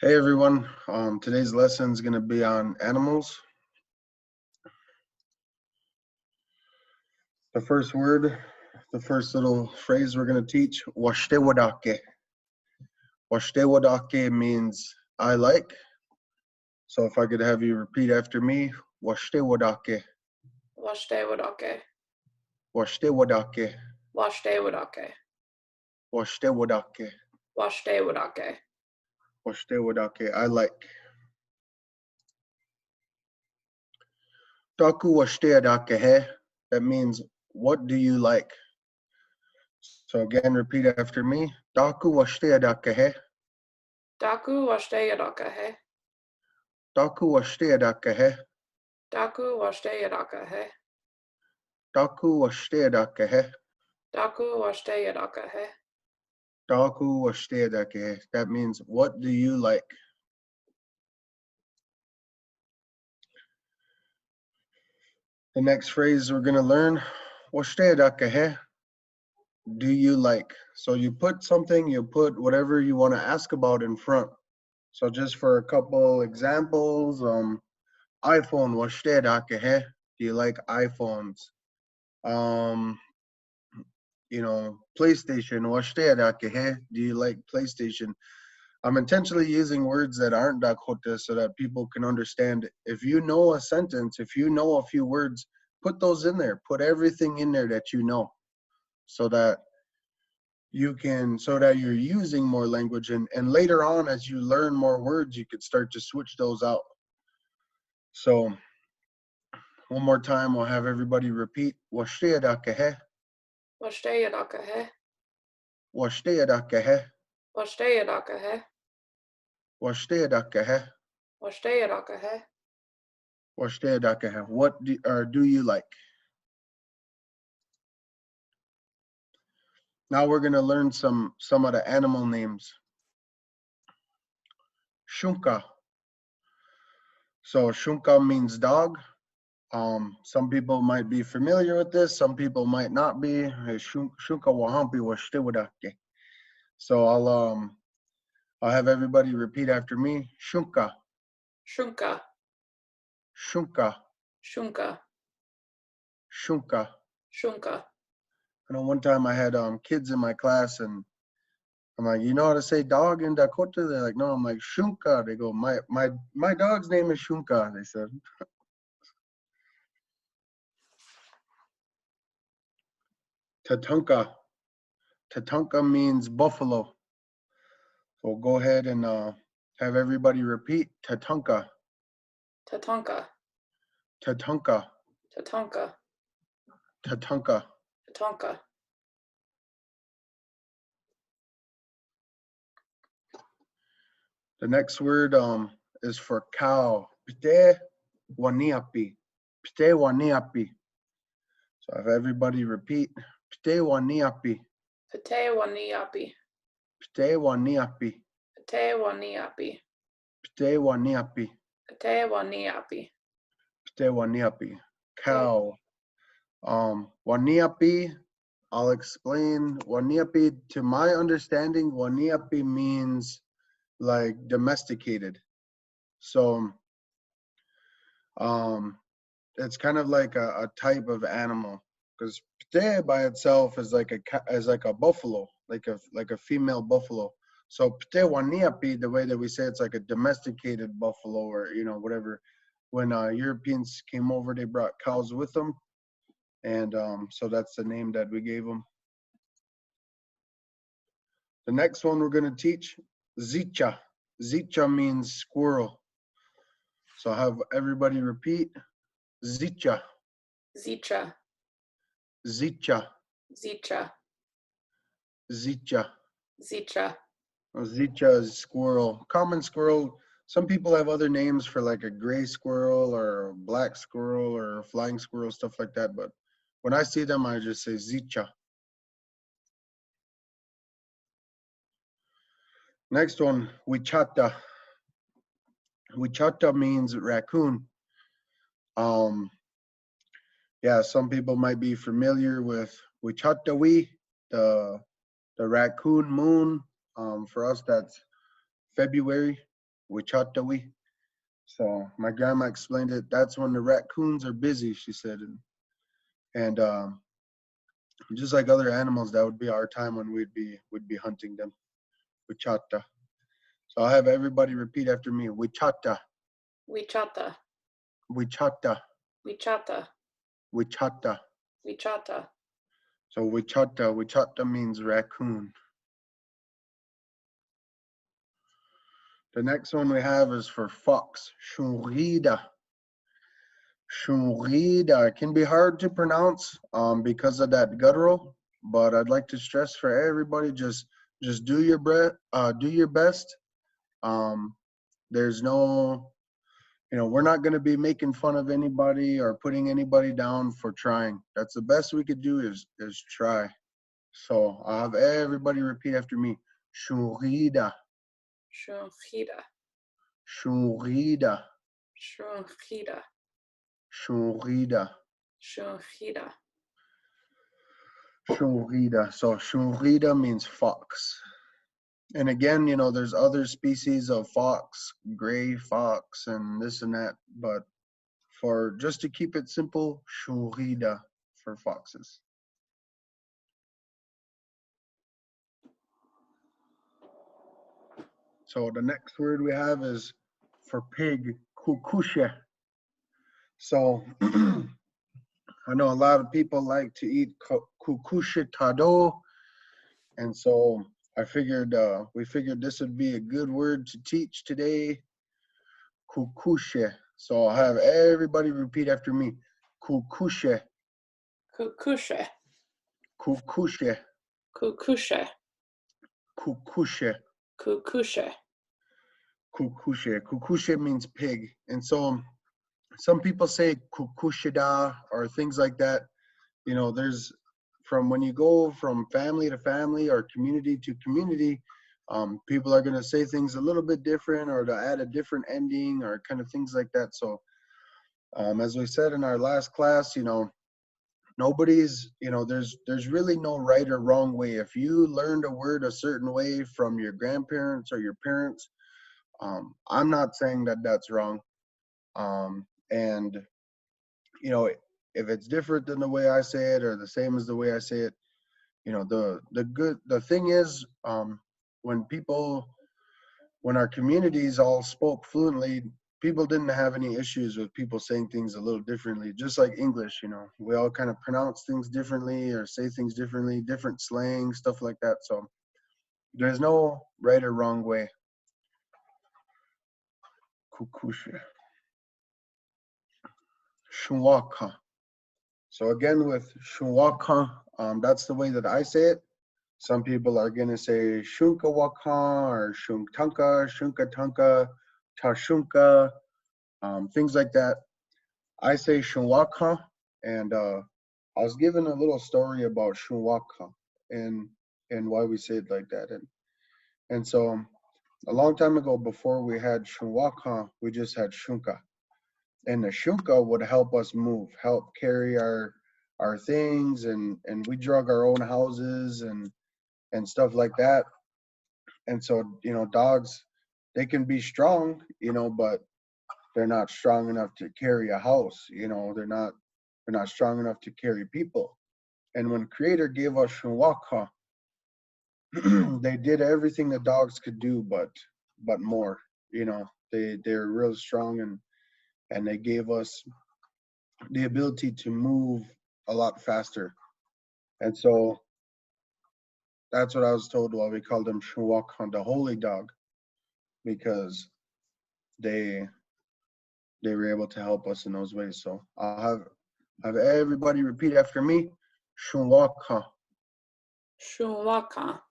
Hey everyone, today's lesson is going to be on animals. The first word, the first little phrase we're going to teach, washte wadake means I like. So if I could have you repeat after me, washte wadake, Washte wadake. washte wadake, Washte wadake. washte wadake, Washte wadake. washte wadake, I like. Taku washte adake he, that means what do you like? So again, repeat after me. Taku washte adake he. Daku washte yadaka he. Taku washte adake he. Daku washte yadaka he. Taku washte adake he. Daku washte yadaka he. Taku washte adake he. That means what do you like? The next phrase we're gonna learn, washte adake he. Do you like? So you put something, you put whatever you want to ask about in front. So just for a couple examples, iPhone washte adake he. Do you like iPhones? PlayStation washte adake he. Do you like PlayStation? I'm intentionally using words that aren't Dakota so that people can understand. If you know a sentence, if you know a few words, put those in there. Put everything in there that you know so that you're using more language. And later on, as you learn more words, you could start to switch those out. So one more time, we'll have everybody repeat. Washte adake he. Washte yadaka he. Washte adake he. Washte yadaka he. Washte adake he. Washte yadaka he. Washte adake he. What do you like? Now we're going to learn some of the animal names. Shoka. So Shoka means dog. Some people might be familiar with this. Some people might not be. Shoka wahampi washtiwadake. So I'll have everybody repeat after me. Shoka. Shunka. Shoka. Shunka. Shoka. Shunka. I know one time I had kids in my class and I'm like, you know how to say dog in Dakota? They're like, no. I'm like, Shunka. They go, my dog's name is Shunka, they said. Tatanka. Tatanka means buffalo. So go ahead and have everybody repeat. Tatanka. Tatanka. Tatanka. Tatanka. Tatanka. Tatanka. The next word is for cow. Pite waniapi. Pite waniapi. So have everybody repeat. Pite waniapi. Pate waniapi. Pite waniapi. Pate waniapi. Pite waniapi. Pate waniapi. Pite waniapi. Cow. Waniapi, I'll explain. Waniapi, to my understanding, waniapi means like domesticated. So it's kind of like a type of animal, because pte by itself is like a buffalo, like a female buffalo. So pte waniapi, the way that we say it's like a domesticated buffalo, or whatever. When Europeans came over, they brought cows with them, and so that's the name that we gave them. The next one we're going to teach, zicha. Zicha means squirrel. So have everybody repeat. Zicha. Zicha. Zicha. Zicha. Zicha. Zicha. Zicha is squirrel. Common squirrel. Some people have other names for like a gray squirrel or a black squirrel or a flying squirrel, stuff like that. But when I see them, I just say zicha. Next one, wichata. Wichata means raccoon. Yeah, some people might be familiar with Wichatawi, the raccoon moon. For us, that's February. Wichatawi. So my grandma explained it. That's when the raccoons are busy, she said. And just like other animals, that would be our time when we'd be hunting them. Wichata. So I'll have everybody repeat after me. Wichata. Wichata. Wichata. Wichata. Wichata. Wichata. So Wichata means raccoon. The next one we have is for fox. Shurida. Shurida. It can be hard to pronounce because of that guttural, but I'd like to stress for everybody, just do your best. There's no, we're not going to be making fun of anybody or putting anybody down for trying. That's the best we could do is try. So I'll have everybody repeat after me. Shurida. Shurida. Shurida. Shurida. Shurida. Shurida. Shurida. So Shurida means fox. And again, there's other species of fox, gray fox, and this and that. But for just to keep it simple, Shurida for foxes. So the next word we have is for pig, kukushe. So I know a lot of people like to eat kukushe tado, and so we figured this would be a good word to teach today. Kukushe. So I'll have everybody repeat after me. Kukushe. Kukushe. Kukushe. Kukushe. Kukushe. Kukushe. Kukushe. Kukushe means pig. And so some people say kukushida or things like that. There's from when you go from family to family or community to community, people are going to say things a little bit different or to add a different ending or kind of things like that. So as we said in our last class, nobody's, there's really no right or wrong way. If you learned a word a certain way from your grandparents or your parents, I'm not saying that that's wrong. And if it's different than the way I say it or the same as the way I say it, the thing is, when our communities all spoke fluently, people didn't have any issues with people saying things a little differently. Just like English, we all kind of pronounce things differently or say things differently, different slang, stuff like that. So there's no right or wrong way. Kukushe. Shuwaka. So again, with Shuwaka, that's the way that I say it. Some people are going to say Shunkawaka or Shuntanka, Shunkatanka, Tashunka, things like that. I say Shunwaka, and I was given a little story about Shunwaka and why we say it like that. And so a long time ago, before we had Shunwaka, we just had Shunka. And the Shunka would help us move, help carry our things, and we drug our own houses and stuff like that. And so, dogs, they can be strong, but they're not strong enough to carry a house. They're not strong enough to carry people. And when Creator gave us Shunwaka, they did everything the dogs could do, but more. They're real strong, and they gave us the ability to move a lot faster. And so that's what I was told why we called them Shunwaka, the holy dog, because they were able to help us in those ways. So I'll have everybody repeat after me. Shunwaka. Shunwaka.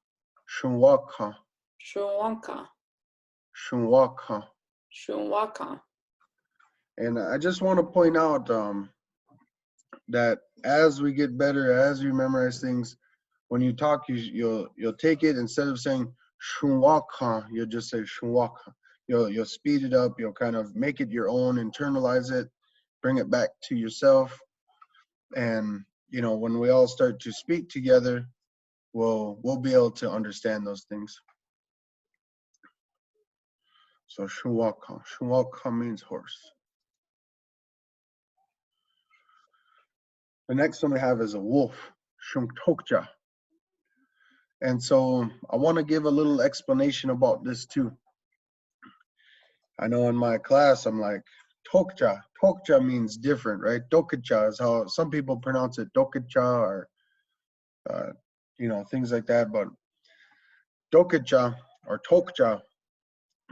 Shunwaka. Shunwaka. Shunwaka. Shunwaka. And I just want to point out that as we get better, as we memorize things, when you talk, you'll take it, instead of saying Shunwaka, you'll just say Shunwaka. You'll speed it up. You'll kind of make it your own, internalize it, bring it back to yourself. And when we all start to speak together, we'll be able to understand those things. So Shuwaka. Shuwaka means horse. The next one we have is a wolf. Shumtokja. And so I want to give a little explanation about this too. I know in my class, I'm like, Tokja. Tokja means different, right? Dokja is how some people pronounce it, Dokja, or, things like that. But Dokja or Tokja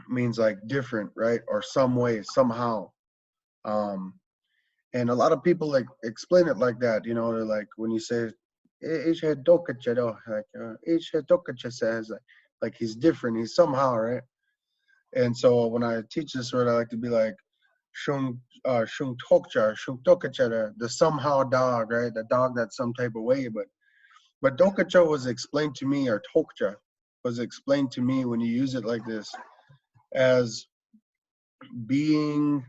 means like different, right? Or some way, somehow. Um, and a lot of people like explain it like that, they're like, when you say, "Ishe Dokja," like, "Ishe Dokja," says, like he's different, he's somehow, right? And so when I teach this word, I like to be like, shung tokcha, shung tokacha, the somehow dog, right? The dog that's some type of way. But dokacha was explained to me, or tokcha was explained to me when you use it like this, as being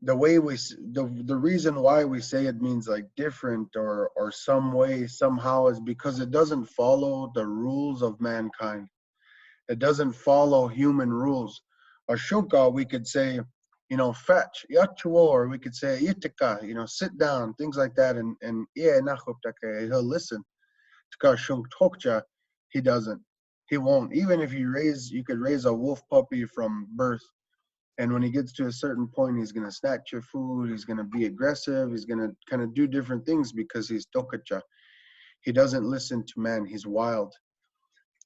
the way the reason why we say it means like different or some way, somehow, is because it doesn't follow the rules of mankind. It doesn't follow human rules. A Shoka, we could say, fetch, yachuo, or we could say itika, sit down, things like that, and he'll listen. Tka shunk tokcha, he doesn't. He won't. Even if you could raise a wolf puppy from birth, and when he gets to a certain point, he's gonna snatch your food, he's gonna be aggressive, he's gonna kind of do different things because he's tokacha. He doesn't listen to man, he's wild.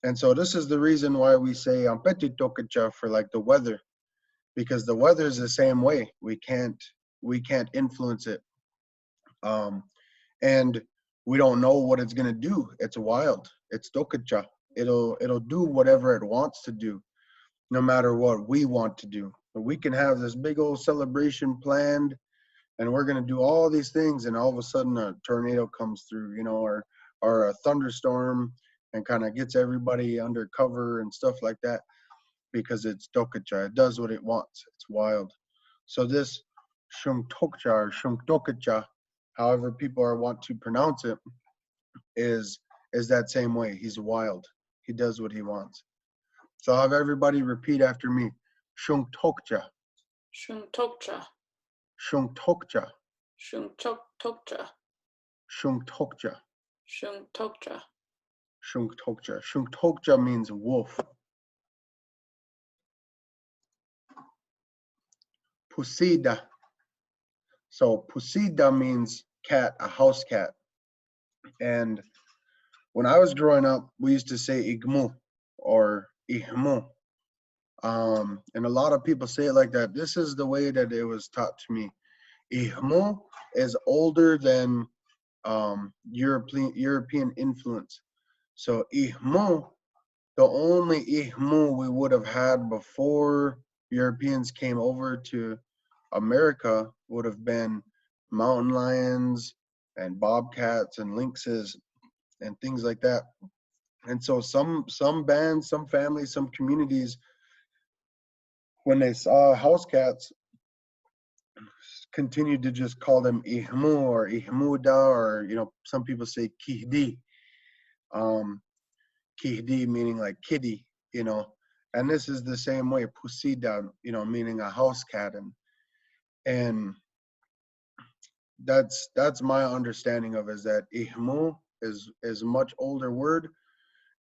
And so this is the reason why we say ampeti tokacha for like the weather, because the weather is the same way. We can't influence it, and we don't know what it's gonna do. It's wild. It's tokacha. It'll do whatever it wants to do, no matter what we want to do. But we can have this big old celebration planned, and we're gonna do all these things, and all of a sudden a tornado comes through, or a thunderstorm, and kind of gets everybody under cover and stuff like that, because it's dokacha. It does what it wants. It's wild. So this shumtokcha or shumtokacha, however people want to pronounce it, is that same way. He's wild. He does what he wants. So I'll have everybody repeat after me. Shumtokcha. Shumtokcha. Shumtokcha. Shumtokcha. Shumtokcha. Shumtokcha. Shumtokcha. Shumtokcha means wolf. Pusida. So pusida means cat, a house cat. And when I was growing up, we used to say igmu or ihmu. And a lot of people say it like that. This is the way that it was taught to me. Ihmu is older than European influence. So ihmu, the only ihmu we would have had before Europeans came over to America would have been mountain lions and bobcats and lynxes and things like that. And so some bands, some families, some communities, when they saw house cats, continued to just call them ihmu or ihmuda, or some people say kihdi. Kihdi meaning like kitty, and this is the same way, pusida, meaning a house cat. And that's my understanding of it, is that ihmu is a much older word,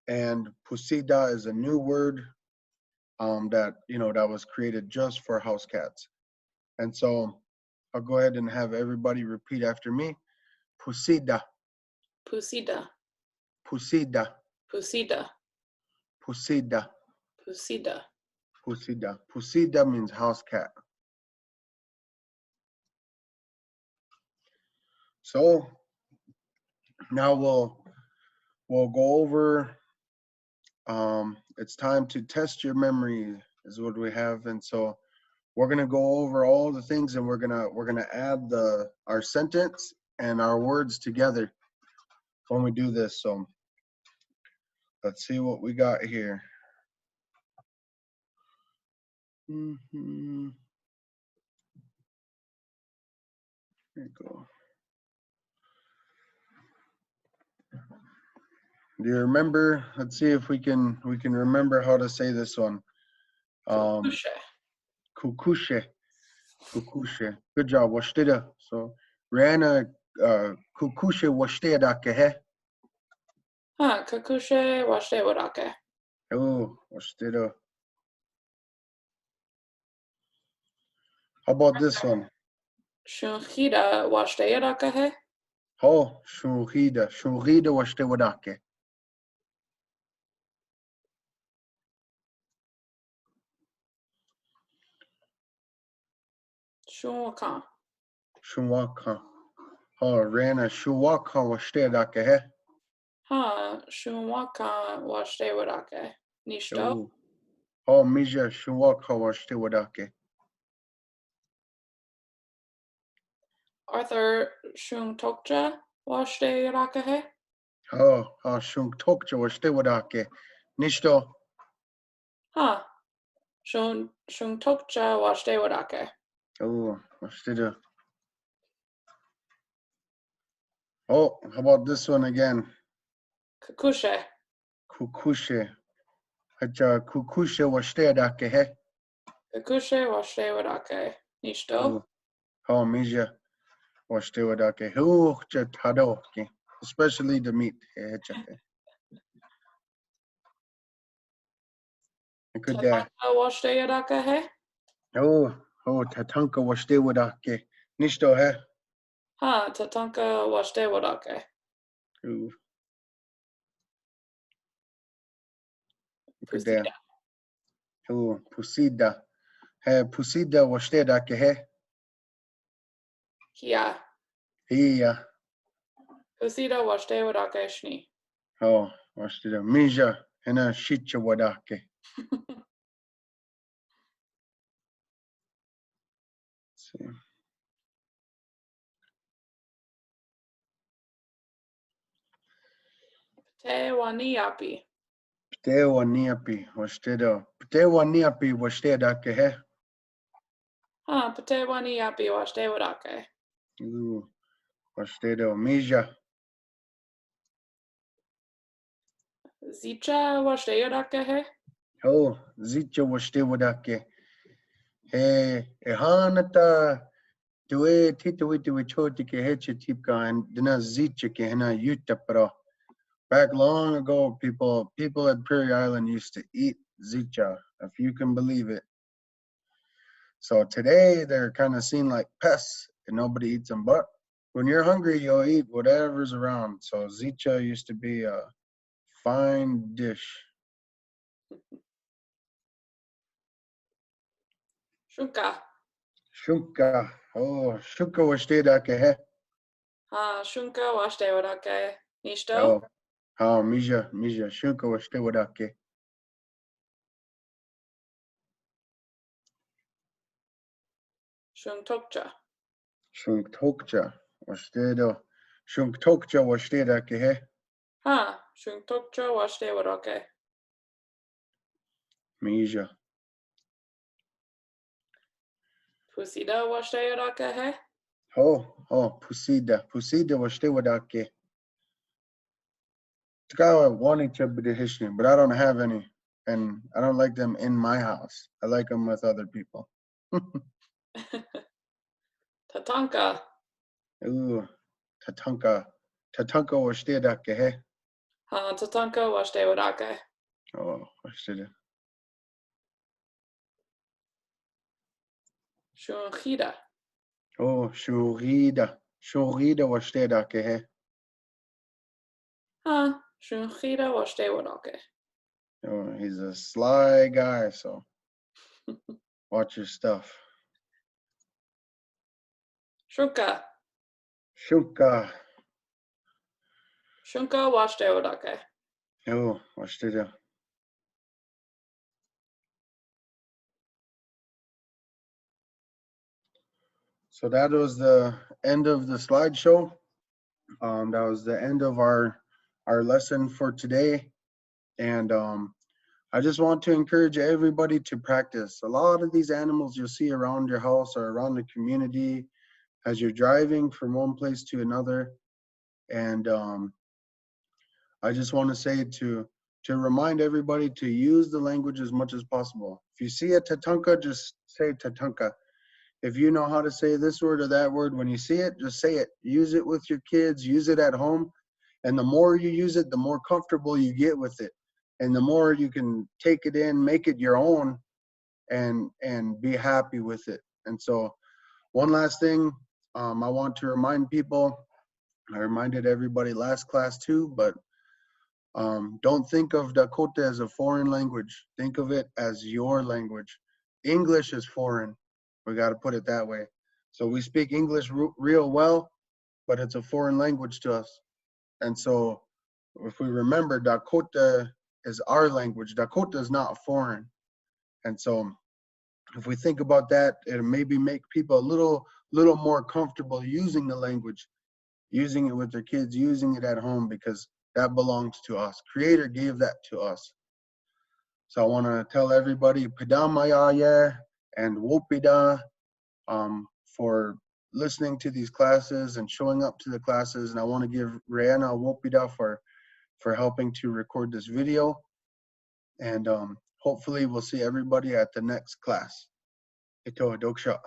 and pusida is a new word that that was created just for house cats. And so I'll go ahead and have everybody repeat after me. Pusida. Pusida. Pusida. Pusida. Pusida. Pusida. Pusida. Pusida means house cat. So now we'll go over. It's time to test your memory, is what we have, and so we're gonna go over all the things, and we're gonna add our sentence and our words together when we do this. So let's see what we got here. There you go. Do you remember? Let's see if we can remember how to say this one. Kukushe. Kukushe. Kukushe. Good job. Washtida. So Rihanna kukushe washtida kehe. Kukushe washte wadake. Oh, washtida. How about this one? Shunhida washte yadake. Oh, shurida. Shurida washte wadake. Shunwakan. Shunwaka. Oh, Rihanna shuwaka washtida kehe. Shunwakan washte wadake. Nishto. Oh, Mija shuwaka washte wadake. Arthur Shuntokja washte yadake. Oh, shunk tokja washte wadake. Nishto. Shuntokja washte wadake. Oh, washtida. Oh, how about this one again? Kukushe. Kukushe. Hacha kukushe washteda kehe. Kukushe washte wadake. Nishto. Oh, Mija washteda ke. Hu tado ke. Especially the meat. Good day. Tatanka washte yadake. Oh, Tatanka washteda ke. Nishto he. Tatanka washte wadake. Good day. Pusida. Oh, pusida. He pusida washteda kehe. Kia. Hiya. Pusida washte wadake shni. Oh, washteda. Mija hena shicha wadake. See. Te waniapi. Ptewa niapi washteda. Ptewa niapi washteda kehe. Pate waniapi washte wadake. Washteda Mija. Zicha washte yadake. Oh, zicha washteda ke. He ehanata tuwe tituwe choti ke heche tipka and dina zicha ke hena yuta pro. Back long ago, people at Prairie Island used to eat zicha, if you can believe it. So today they're kind of seen like pests and nobody eats them. But when you're hungry, you'll eat whatever's around. So zicha used to be a fine dish. Shuka. Shuka. Oh, shuka washteda ke he. Shunka washte wadake. Oh, Nishto. Mija, shuka washteda ke. Shuntokja. Shuntokja washteda. Shuntokja washteda ke he. Shuntokja washte wadake. Mija. Pusida washte wadake. Oh, pusida. Pusida washteda ke. I wanted to be the history, but I don't have any, and I don't like them in my house. I like them with other people. Tatanka. Ooh, Tatanka. Tatanka washteda ke he. Tatanka washte wadake. Oh, washteda. Shunhida. Oh, shurida. Shurida washteda ke he. Shunhida washte wadake. Oh, he's a sly guy, so watch your stuff. Shuka. Shuka. Shunka washte wadake. Oh, washteda. So that was the end of the slideshow. That was the end of our lesson for today. And I just want to encourage everybody to practice. A lot of these animals you'll see around your house or around the community as you're driving from one place to another. And I just want to say to remind everybody to use the language as much as possible. If you see a Tatanka, just say Tatanka. If you know how to say this word or that word, when you see it, just say it. Use it with your kids, use it at home. And the more you use it, the more comfortable you get with it. And the more you can take it in, make it your own, and be happy with it. And so one last thing, I want to remind people, I reminded everybody last class too, but don't think of Dakota as a foreign language. Think of it as your language. English is foreign. We got to put it that way. So we speak English real well, but it's a foreign language to us. And so if we remember, Dakota is our language. Dakota is not foreign. And so if we think about that, it'll maybe make people a little more comfortable using the language, using it with their kids, using it at home, because that belongs to us. Creator gave that to us. So I want to tell everybody, Padamaya and Wopida, for listening to these classes and showing up to the classes. And I want to give Rihanna Wopida for helping to record this video. And hopefully we'll see everybody at the next class. Ito, Doksha.